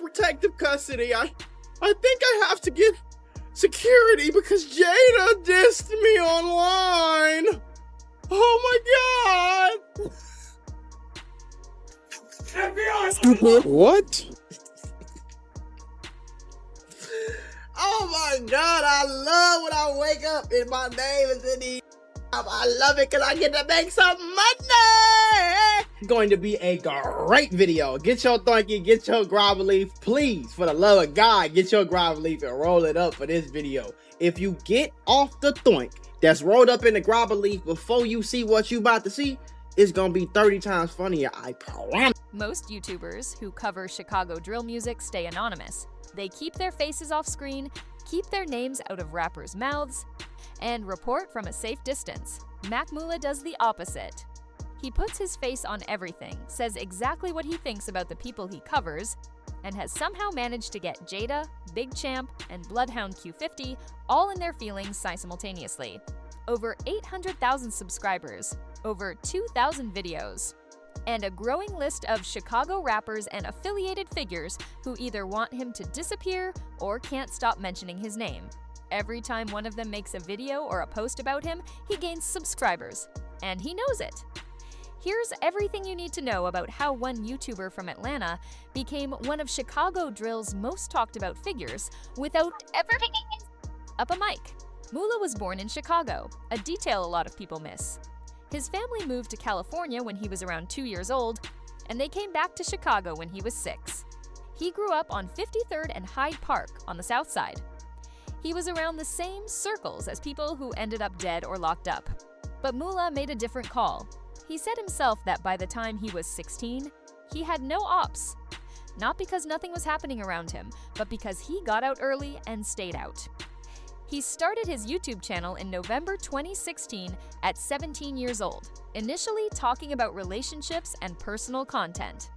protective custody. I think I have to get security because Jada dissed me online. Oh my god! What? Oh my god, I love when I wake up and my name is in the... I love it because I get to make some money! Going to be a great video. Get your donkey, get your grab leaf. Please, for the love of God, get your grab leaf and roll it up for this video. If you get off the thoink that's rolled up in the grab leaf before you see what you about to see, it's gonna be 30 times funnier, I promise. Most YouTubers who cover Chicago drill music stay anonymous. They keep their faces off screen, keep their names out of rappers' mouths, and report from a safe distance. Mac Mula does the opposite. He puts his face on everything, says exactly what he thinks about the people he covers, and has somehow managed to get Jada, Big Champ, and Bloodhound Q50 all in their feelings simultaneously. Over 800,000 subscribers, over 2,000 videos, and a growing list of Chicago rappers and affiliated figures who either want him to disappear or can't stop mentioning his name. Every time one of them makes a video or a post about him, he gains subscribers, and he knows it. Here's everything you need to know about how one YouTuber from Atlanta became one of Chicago drill's most talked about figures without ever picking up a mic. Mula was born in Chicago, a detail a lot of people miss. His family moved to California when he was around 2 years old, and they came back to Chicago when he was 6. He grew up on 53rd and Hyde Park on the south side. He was around the same circles as people who ended up dead or locked up. But Mula made a different call. He said himself that by the time he was 16, he had no ops. Not because nothing was happening around him, but because he got out early and stayed out. He started his YouTube channel in November 2016 at 17 years old, initially talking about relationships and personal content.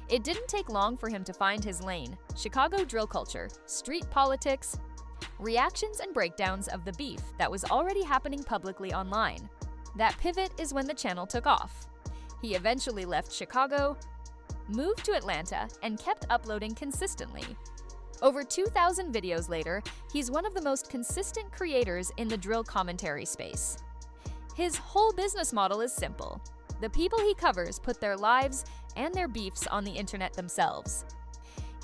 It didn't take long for him to find his lane: Chicago drill culture, street politics, reactions and breakdowns of the beef that was already happening publicly online. That pivot is when the channel took off. He eventually left Chicago, moved to Atlanta, and kept uploading consistently. Over 2,000 videos later, he's one of the most consistent creators in the drill commentary space. His whole business model is simple. The people he covers put their lives and their beefs on the internet themselves.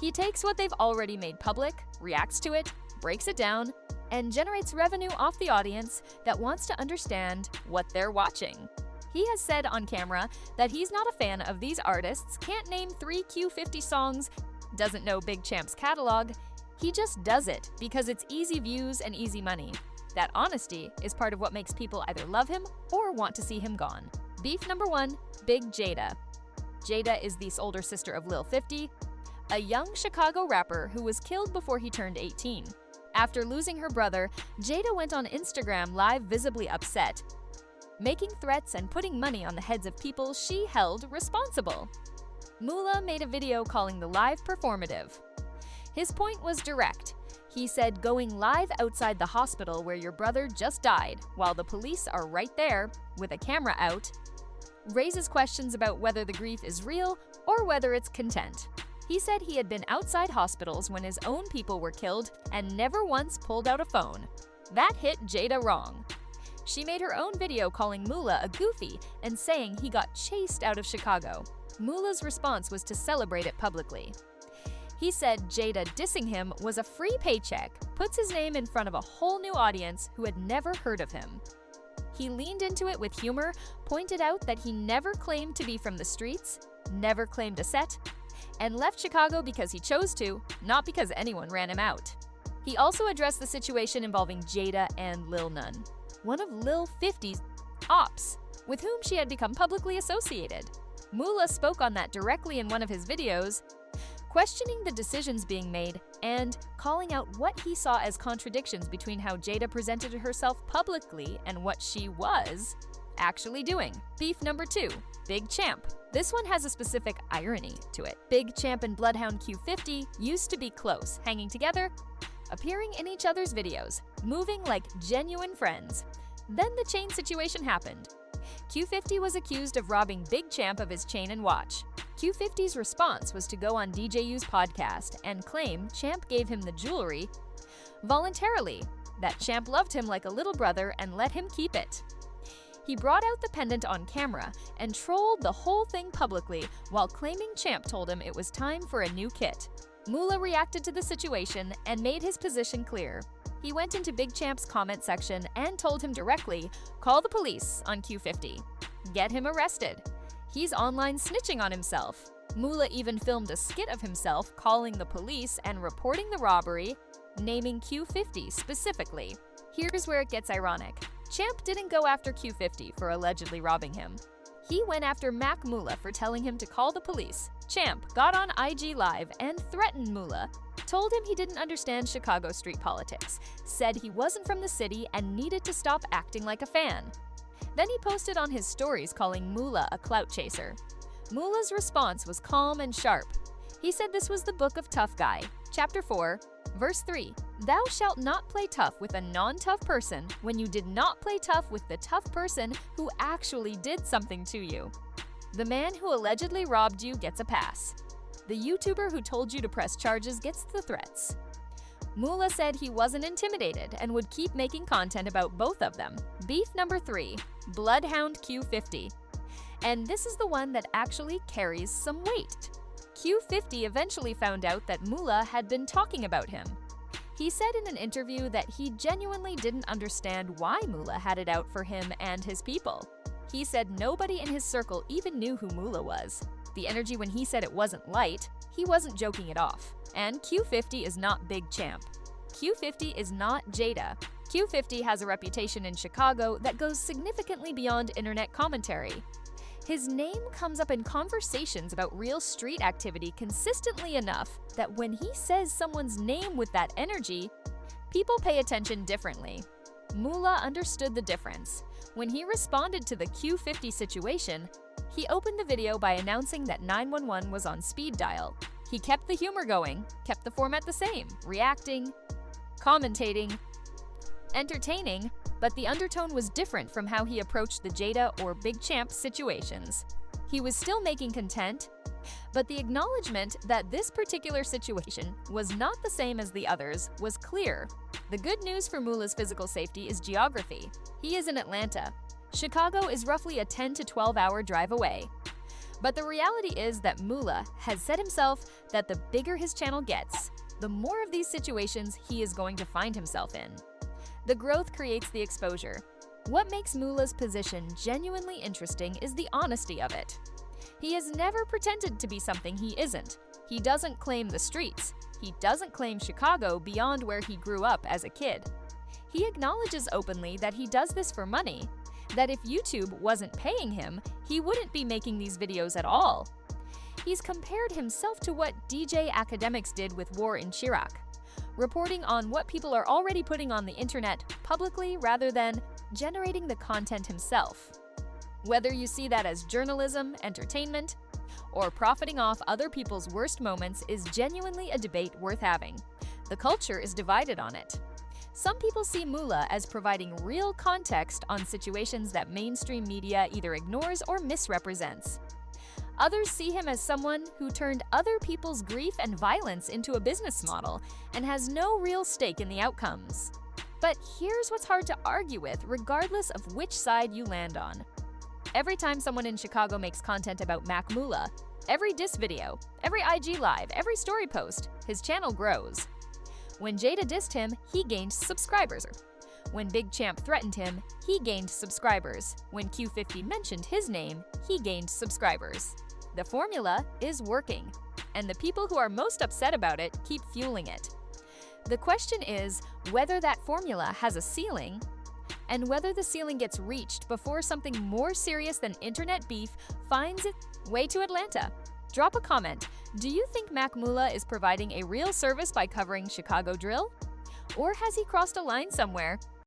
He takes what they've already made public, reacts to it, breaks it down, and generates revenue off the audience that wants to understand what they're watching. He has said on camera that he's not a fan of these artists, can't name 3 Q50 songs, doesn't know Big Champ's catalog. He just does it because it's easy views and easy money. That honesty is part of what makes people either love him or want to see him gone. Beef number 1, Big Jada. Jada is the older sister of Lil 50, a young Chicago rapper who was killed before he turned 18. After losing her brother, Jada went on Instagram Live visibly upset, making threats and putting money on the heads of people she held responsible. Mula made a video calling the live performative. His point was direct. He said going live outside the hospital where your brother just died while the police are right there with a camera out raises questions about whether the grief is real or whether it's content. He said he had been outside hospitals when his own people were killed and never once pulled out a phone. That hit Jada wrong. She made her own video calling Mula a goofy and saying he got chased out of Chicago. Mula's response was to celebrate it publicly. He said Jada dissing him was a free paycheck, puts his name in front of a whole new audience who had never heard of him. He leaned into it with humor, pointed out that he never claimed to be from the streets, never claimed a set, and left Chicago because he chose to, not because anyone ran him out. He also addressed the situation involving Jada and Lil Nun, one of Lil 50's ops, with whom she had become publicly associated. Mula spoke on that directly in one of his videos, questioning the decisions being made and calling out what he saw as contradictions between how Jada presented herself publicly and what she was actually doing. Beef number 2, Big Champ. This one has a specific irony to it. Big Champ and Bloodhound Q50 used to be close, hanging together, appearing in each other's videos, moving like genuine friends. Then the chain situation happened. Q50 was accused of robbing Big Champ of his chain and watch. Q50's response was to go on DJU's podcast and claim Champ gave him the jewelry voluntarily, that Champ loved him like a little brother and let him keep it. He brought out the pendant on camera and trolled the whole thing publicly while claiming Champ told him it was time for a new kit. Moolah reacted to the situation and made his position clear. He went into Big Champ's comment section and told him directly, "Call the police on Q50. Get him arrested. He's online snitching on himself." Moolah even filmed a skit of himself calling the police and reporting the robbery, naming Q50 specifically. Here's where it gets ironic. Champ didn't go after Q50 for allegedly robbing him. He went after Mac Moolah for telling him to call the police. Champ got on IG Live and threatened Moolah, told him he didn't understand Chicago street politics, said he wasn't from the city and needed to stop acting like a fan. Then he posted on his stories calling Moolah a clout chaser. Moolah's response was calm and sharp. He said this was the Book of Tough Guy, Chapter 4, Verse 3. "Thou shalt not play tough with a non-tough person when you did not play tough with the tough person who actually did something to you." The man who allegedly robbed you gets a pass. The YouTuber who told you to press charges gets the threats. Moolah said he wasn't intimidated and would keep making content about both of them. Beef number 3, Bloodhound Q50. And this is the one that actually carries some weight. Q50 eventually found out that Moolah had been talking about him. He said in an interview that he genuinely didn't understand why Moolah had it out for him and his people. He said nobody in his circle even knew who Moolah was. The energy when he said it wasn't light, he wasn't joking it off. And Q50 is not Big Champ. Q50 is not Jada. Q50 has a reputation in Chicago that goes significantly beyond internet commentary. His name comes up in conversations about real street activity consistently enough that when he says someone's name with that energy, people pay attention differently. Moolah understood the difference. When he responded to the Q50 situation, he opened the video by announcing that 911 was on speed dial. He kept the humor going, kept the format the same, reacting, commentating, entertaining, but the undertone was different from how he approached the Jada or Big Champ situations. He was still making content, but the acknowledgement that this particular situation was not the same as the others was clear. The good news for Moolah's physical safety is geography. He is in Atlanta. Chicago is roughly a 10 to 12-hour drive away. But the reality is that Moolah has said himself that the bigger his channel gets, the more of these situations he is going to find himself in. The growth creates the exposure. What makes Moolah's position genuinely interesting is the honesty of it. He has never pretended to be something he isn't. He doesn't claim the streets. He doesn't claim Chicago beyond where he grew up as a kid. He acknowledges openly that he does this for money, that if YouTube wasn't paying him, he wouldn't be making these videos at all. He's compared himself to what DJ academics did with War in Chirac, reporting on what people are already putting on the internet publicly rather than generating the content himself. Whether you see that as journalism, entertainment, or profiting off other people's worst moments is genuinely a debate worth having. The culture is divided on it. Some people see Moolah as providing real context on situations that mainstream media either ignores or misrepresents. Others see him as someone who turned other people's grief and violence into a business model and has no real stake in the outcomes. But here's what's hard to argue with, regardless of which side you land on. Every time someone in Chicago makes content about Mac Moolah, every diss video, every IG live, every story post, his channel grows. When Jada dissed him, he gained subscribers. When Big Champ threatened him, he gained subscribers. When Q50 mentioned his name, he gained subscribers. The formula is working, and the people who are most upset about it keep fueling it. The question is whether that formula has a ceiling, and whether the ceiling gets reached before something more serious than internet beef finds its way to Atlanta. Drop a comment. Do you think Mac Moolah is providing a real service by covering Chicago drill? Or has he crossed a line somewhere?